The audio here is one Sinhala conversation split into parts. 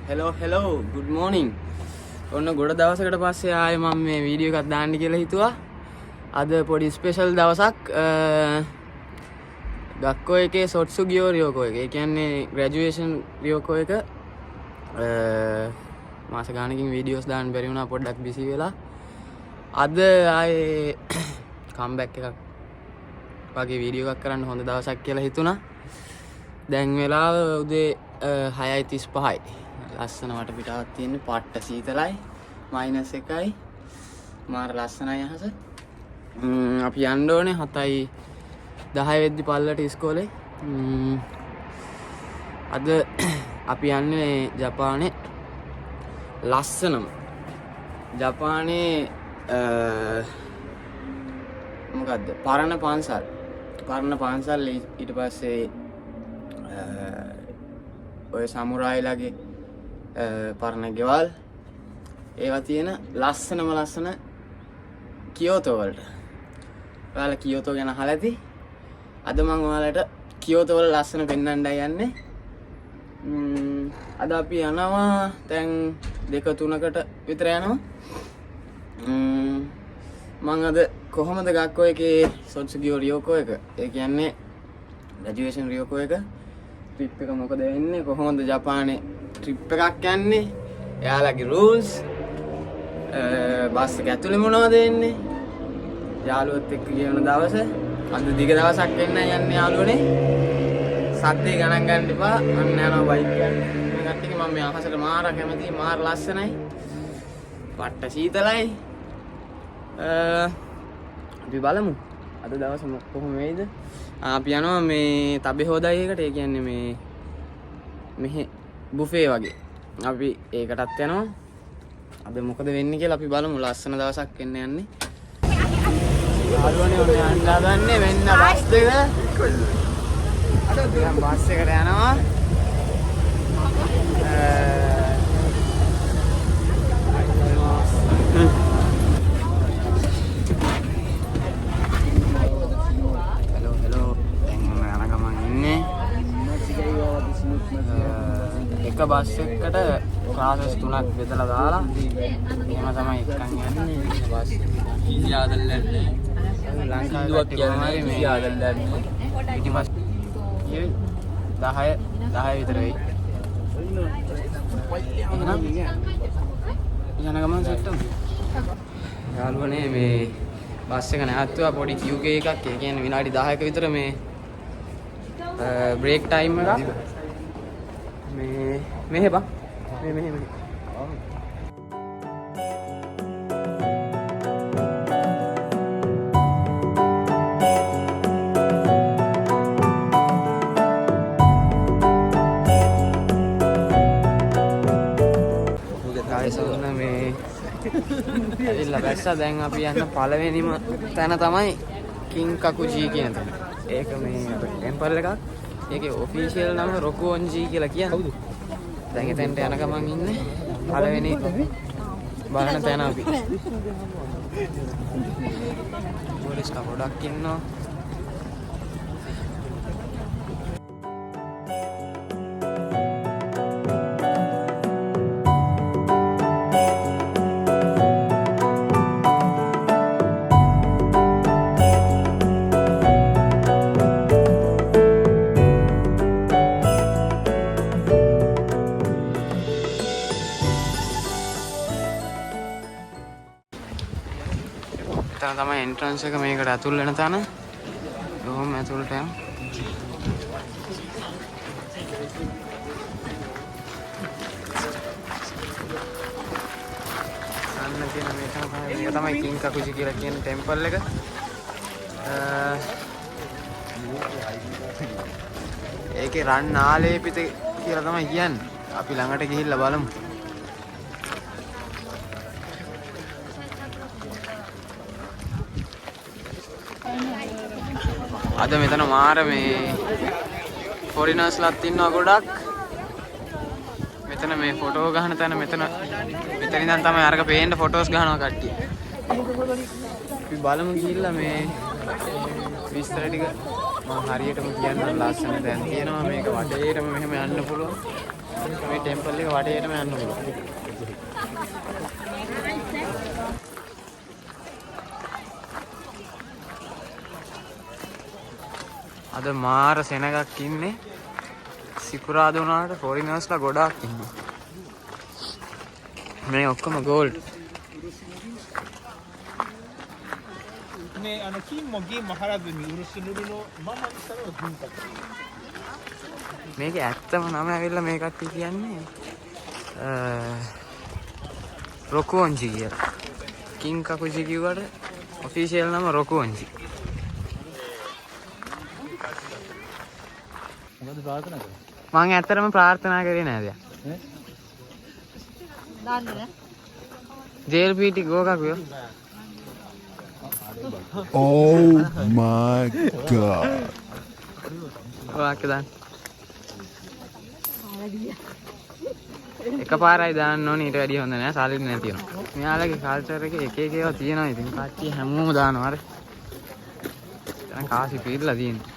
hello good morning ඔන්න ගොඩ දවසකට පස්සේ ආයේ මම මේ වීඩියෝ එකක් දාන්න කියලා හිතුවා. අද පොඩි ස්පෙෂල් දවසක් ගක්කෝ එකේ සොට්සු ගියෝ රියෝකෝ එක. ඒ කියන්නේ ග්‍රැජුවේෂන් රියෝකෝ එක මාස ගානකින් වීඩියෝස් දාන්න බැරි වුණා, පොඩ්ඩක් බිසි වෙලා. අද ආයේ කම්බැක් එකක් වගේ වීඩියෝ එකක් කරන්න හොඳ දවසක් කියලා හිතුණා. දැන් වෙලාව උදේ 6:35යි. ලස්සන වටපිටාවක් තියෙන්නේ, පාට්ට සීතලයි, -1යි. මාර ලස්සනයි අහස. අපි යන්න ඕනේ 7:10 වෙද්දි පල්ලට ඉස්කෝලේ. අද අපි යන්නේ ජපානේ ලස්සනම ජපානේ මොකද්ද පරණ පන්සල් ඊට පස්සේ ඔය සමුරායිලාගේ පරණ ගෙවල් ඒවා තියෙන ලස්සන කියෝතෝ වලට. ඔයාලා කියෝතෝ ගැන අහලා ඇති. අද මම ඔයාලට කියෝතෝ වල ලස්සන පෙන්වන්නයි යන්නේ. අද අපි යනවා දැන් 2-3කට විතර යනවා. මම අද කොහොමද ගක්කෝ එකේ සොට්සු ගියෝ රියෝකෝ එක, ඒ කියන්නේ ග්‍රැජුවේෂන් රියෝකෝ එක ට්‍රිප් එක මොකද වෙන්නේ, කොහොමද ජපානේ ට්‍රිප් එකක් යන්නේ, එයාලගේ රූල්ස්, බස් එක ඇතුලේ මොනවද වෙන්නේ, යාළුවොත් එක්ක ගියන දවස. අද දිග දවසක් වෙන්න යන්නේ යාළුවනේ. සද්දේ ගණන් ගන්න එපා. අන්න යනවා බයික් ගන්න. මේ කට්ටියගේ මම මේ අහසට මාර කැමතියි, මාර ලස්සනයි, පට්ට සීතලයි. අපි බලමු අද දවස කොහොම වෙයිද. අපි යනවා මේ තබේ හොදයි එකට. ඒ කියන්නේ මේ මෙහෙ බුෆේ වගේ. අපි ඒකටත් යනවා. අද මොකද වෙන්නේ කියලා අපි බලමු. ලස්සන දවසක් වෙන්න යන්නේ. ආලුවනේ ඔන්න යන්න හදන්නේ වෙන්න බස් එක. දැන් බස් එකට යනවා. එක බස් එකකට ක්ලාසස් 3ක් බෙදලා දාලා එහෙම තමයි එක්කන් යන්නේ. බස් ඉන්දියාදල්ලන්නේ ලංකාවක් කියන්නේ ඉන්දියාදල්ලන්නේ ඊට පස්සේ 10 විතර වෙයි. එහෙනම් යන ගමන් සෙට් වෙමු. යාළුවනේ මේ බස් එක නැවතුවා පොඩි QK එකක්. ඒ කියන්නේ විනාඩි 10ක විතර මේ බ්‍රේක් ටයිම් එකක්. මෙහෙ බං මෙහෙ ගායසොන්න මේ ඇවිල්ලා බැස්සා. දැන් අපි යන්න පළවෙනිම තැන තමයි කින්කකුජී කියන තැන. ඒක මේ ටෙම්පල් එකක්. ඒකේ ඔෆිෂියල් නම රොකුවොන්ජී කියලා කියන්නේ. දැන් එතනට යන ගමන් ඉන්නේ පළවෙනි බලන තැන අපි. පොලිස් ගොඩක් ඉන්නවා. තමයි එන්ට්‍රන්ස් එක. මේකට ඇතුල් වෙන තැන. කොහොම ඇතුළට යමු. අන්න කියන මේක තමයි කින්කකුජි කියලා කියන ටෙම්පල් එක. ඒකේ රන් ආලේපිත කියලා තමයි කියන්නේ. අපි ළඟට ගිහිල්ලා බලමු. අද මෙතන මාර මේ ෆොරිනර්ස්ලාත් ඉන්නවා ගොඩක්. මෙතන මේ ෆොටෝ ගහන තැන මෙතන ඉඳන් තමයි අරක පේන්න ෆොටෝස් ගහනවා කට්ටිය. අපි බලමු ගිහිල්ලා මේ විස්තර ටික. මම හරියටම කියන්න ලස්සන දැන් තියෙනවා. මේක වටේටම මෙහෙම යන්න පුළුවන්. මේ ටෙම්පල් එක වටේටම යන්න පුළුවන්. අද මාර සෙනගක් ඉන්නේ. සිකුරාදා වුණාට ෆොරිනර්ස්ලා ගොඩාක් ඉන්නවා. මේ ඔක්කොම ගෝල්ඩ්. මේ අනකින් මොගේ මහරජුනි උරුසිනුරුනෝ මම ඉස්සරව දුන්නා. මේක ඇත්තම නම ඇවිල්ලා මේ කට්ටිය කියන්නේ රොකුවන්ජි කියලා. කින් කකුජි කිව්වට ඔෆිෂියල් නම රොකුවන්ජි. මොකද ප්‍රාර්ථනා කරන්නේ? මම ඇත්තටම ප්‍රාර්ථනා කරේ නෑ දැන්. දාන්නේ නෑ. ජේල් පීටි ගෝකකුයෝ. Oh my god. ඔයාක දාන්න. එකපාරයි දාන්න ඕනේ ඊට වැඩිය හොඳ නෑ සාලින් නැති වෙනවා. මෙයාලගේ කල්චර් එකේ එක එක ඒවා තියෙනවා ඉතින් කට්ටිය හැමෝම දානවා අර. දැන් කාසි පීරලා තියෙනවා.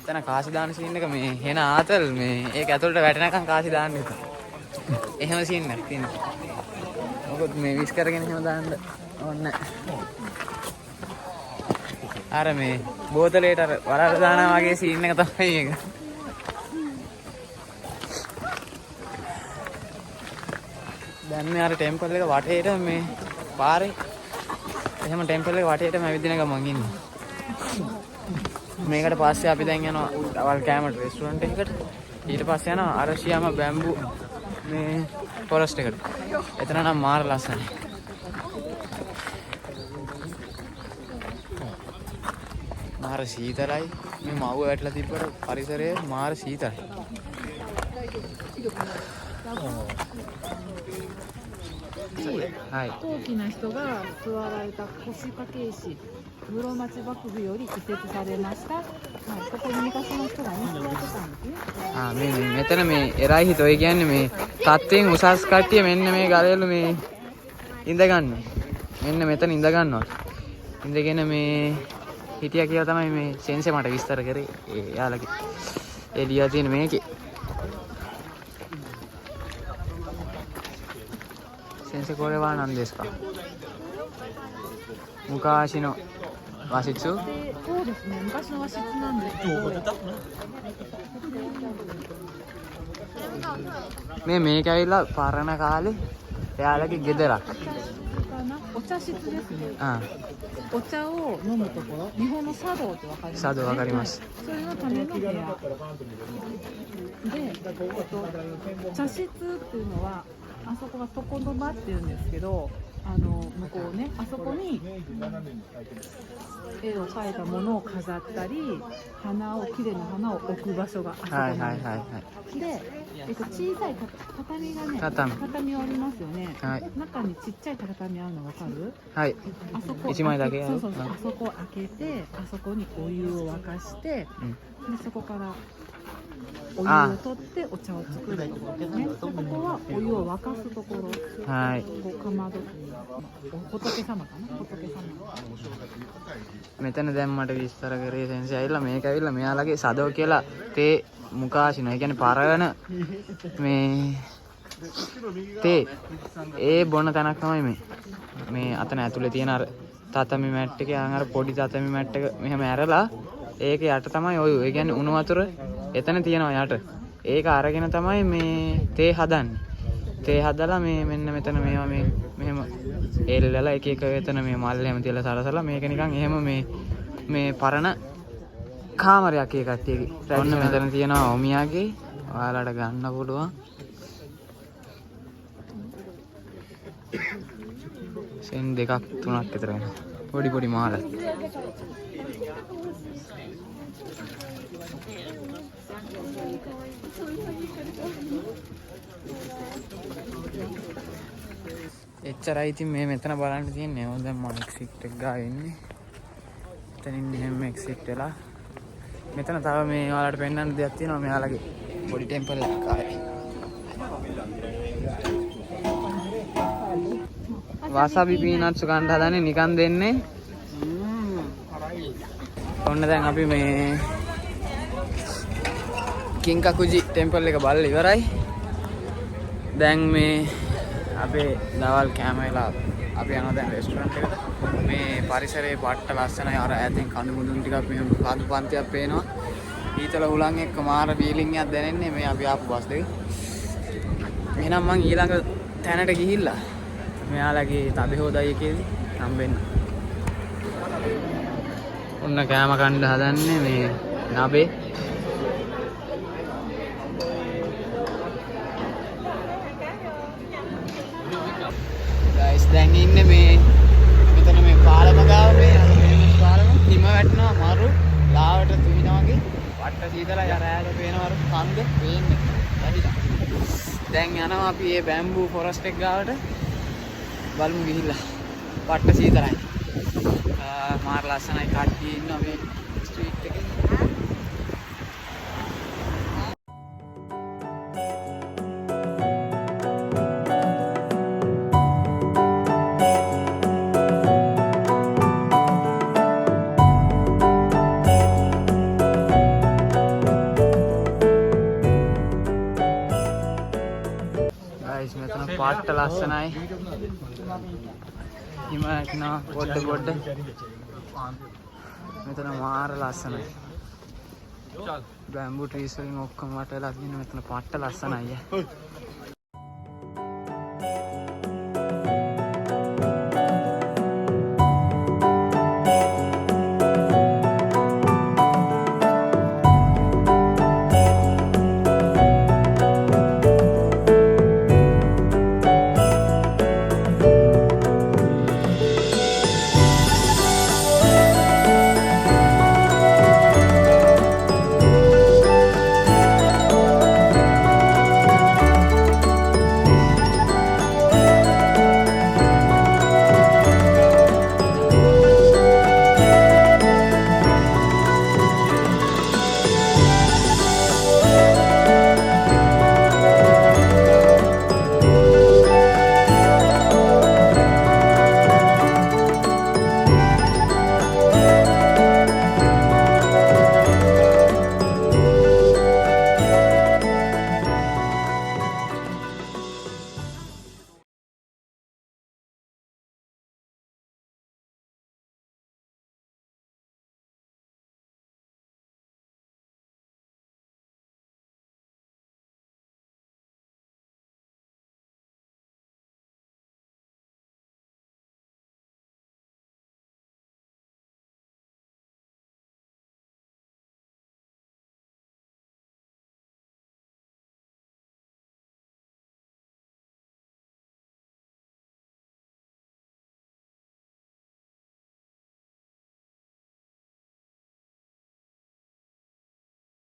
දැන් කාසි දාන සීන් එක මේ හෙන ආතල් මේ ඒක ඇතුළට වැටෙනකන් කාසි දාන්න එපා. එහෙම සීන් එකක් තියෙනවා. මොකද මේ විස් කරගෙන එහෙම දාන්න ඕනේ අර මේ බෝතලේට අර වරාර දානවා වගේ සීන් එක තමයි ඒක. දැන් මේ අර ටෙම්පල් එක වටේට මේ පාරේ එහෙම ටෙම්පල් එක වටේටම ඇවිදින ගමන් ඉන්නේ. මේකට පස්සේ අපි දැන් යනවා ඩවල් කෑමට රෙස්ටුරන්ට් එකකට. ඊට පස්සේ යනවා අරෂියාම බැම්බු මේ ෆොරස්ට් එකට. එතන නම් මාර ලස්සනයි. මාර සීතලයි. මේ මව්ව වැටලා තිබ්බට පරිසරය මාර සීතලයි.はい。 高貴な人が座られた腰掛け石室町幕府より移設されました。はい、ここに昔の人がね座ってたんですね。මේ මෙතන මේ එරයි හිත ඔය කියන්නේ මේ තත්ත්වයෙන් උසස් කට්ටිය මෙන්න මේ ගලවල මේ ඉඳ ගන්න. මෙන්න මෙතන ඉඳ ගන්නවා. ඉඳගෙන මේ හිටියා කියලා තමයි මේ සෙන්සේ මට විස්තර කරේ. එයාලගේ එළිය තියෙන මේකේ. සෙන්සේ කොරේවාなんですか? 昔の和室? そうですね。昔の和室なんですけど。 මේක ඇවිල්ලා පරණ කාලේ එයාලගේ ගෙදරක්. お茶室ですね。 ආ お茶を飲むところ、日本の茶道ってわかります？茶道わかります。それのための部屋。で、茶室っていうのはあそこが床の間っていうんですけど、向こうね、あそこに絵を描いたものを飾ったり、綺麗な花を置く場所があそこなんです。はいはいはいはい。で、小さい畳がね、畳ありますよね。はい。中にちっちゃい畳あるのわかる？はい。あそこ一枚だけやる？そうそうそう。あそこを開けて、あそこにお湯を沸かして、でそこからお湯を取ってお茶を作るところですね。ここはお湯を沸かすところ。はい。こうかまど。仏様かな？仏様。 මෙතන දැන් මට විස්තර කරේ සෙන්සේ ඇවිල්ලා මේක ඇවිල්ලා මෙයාලගේ සදෝ කියලා තේ මුකාසින. ඒ කියන්නේ පරවන මේ තේ ඒ බොන තැනක් තමයි මේ. මේ අතන ඇතුලේ තියෙන අර තතමි මැට් එකේ අර පොඩි තතමි මැට් එක මෙහෙම ඇරලා ඒක යට තමයි ඔය. ඒ කියන්නේ උණු වතුර එතන තියෙනවා යට. ඒක අරගෙන තමයි මේ තේ හදන්නේ. තේ හදලා මේ මෙන්න මෙතන මේවා මේ මෙහෙම එල්ලලා එක එක එතන මේ මල් එහෙම තියලා සරසලා මේක නිකන් එහෙම මේ පරණ කාමරයක් ඒ කට්ටියගේ. ඔන්න මෙතන තියෙනවා ඔමියාගේ. ඔයාලට ගන්න පුළුවන්. සෙන් දෙකක් තුනක් විතර වෙනවා. පොඩි පොඩි මාල. එච්චරයි ඉතින් මේ මෙතන බලන්න තියෙන්නේ. ඕන් දැන් මම එක්සිට් එක ගාව ඉන්නේ. එතනින් මෙහෙම එක්සිට් වෙලා මෙතන තව මේ ඔයාලට පෙන්වන්න දෙයක් තියෙනවා. මෙයාලගේ බොඩි ටෙම්පර් එක ආයේ. වාසාබි පීනට්ස් ගන්න හදන්නේ නිකන් දෙන්නේ. ඔන්න දැන් අපි මේ කින්කකුජි ටෙම්පල් එක බලලා ඉවරයි. දැන් මේ අපේ දවල් කෑම වෙලා අපි යනවා දැන් රෙස්ටුරන්ට් එකට. මේ පරිසරයේ පට්ට ලස්සනයි. අර ඈතින් කඳු මුදුන් ටිකක් මෙහෙම කඳු පන්තියක් පේනවා. ඊතල හුලං එක්ක මාර ෆීලිං එකක් දැනෙන්නේ මේ අපි ආපු බස් දෙක. එහෙනම් මං ඊළඟ තැනට ගිහිල්ලා මෙයාලගේ තබේ හොදයි එකේදී හම්බෙන්න. ඔන්න කෑම කන්න හදන්නේ මේ නබේ. ගයිස් දැන් ඉන්නේ මේ මෙතන මේ පාලම ගාව මේ පාලම හිම වැටෙනවා මාරු ලාවට තුහිනා වගේ වට්ට සීතලයි අර ඈත පේනවරු කන්ද පේන්නේ ඇහිලා. දැන් යනවා අපි මේ බැම්බූ ෆොරස්ට් එක ගාවට බලමු ගිහිල්ලා. වට්ට සීතලයි. මාර ලස්සනයි කට්ටිය ඉන්නවා මේ ස්ට්‍රීට් එකේ. ගයිස් මෙතන පාට්ට ලස්සනයි. හිම වැටෙනවා පොඩ මෙතන මාර ලස්සනයි. බැම්බු ට්‍රීස් වලින් ඔක්කොම වටලා තියෙන මෙතන පාට්ට ලස්සනයි.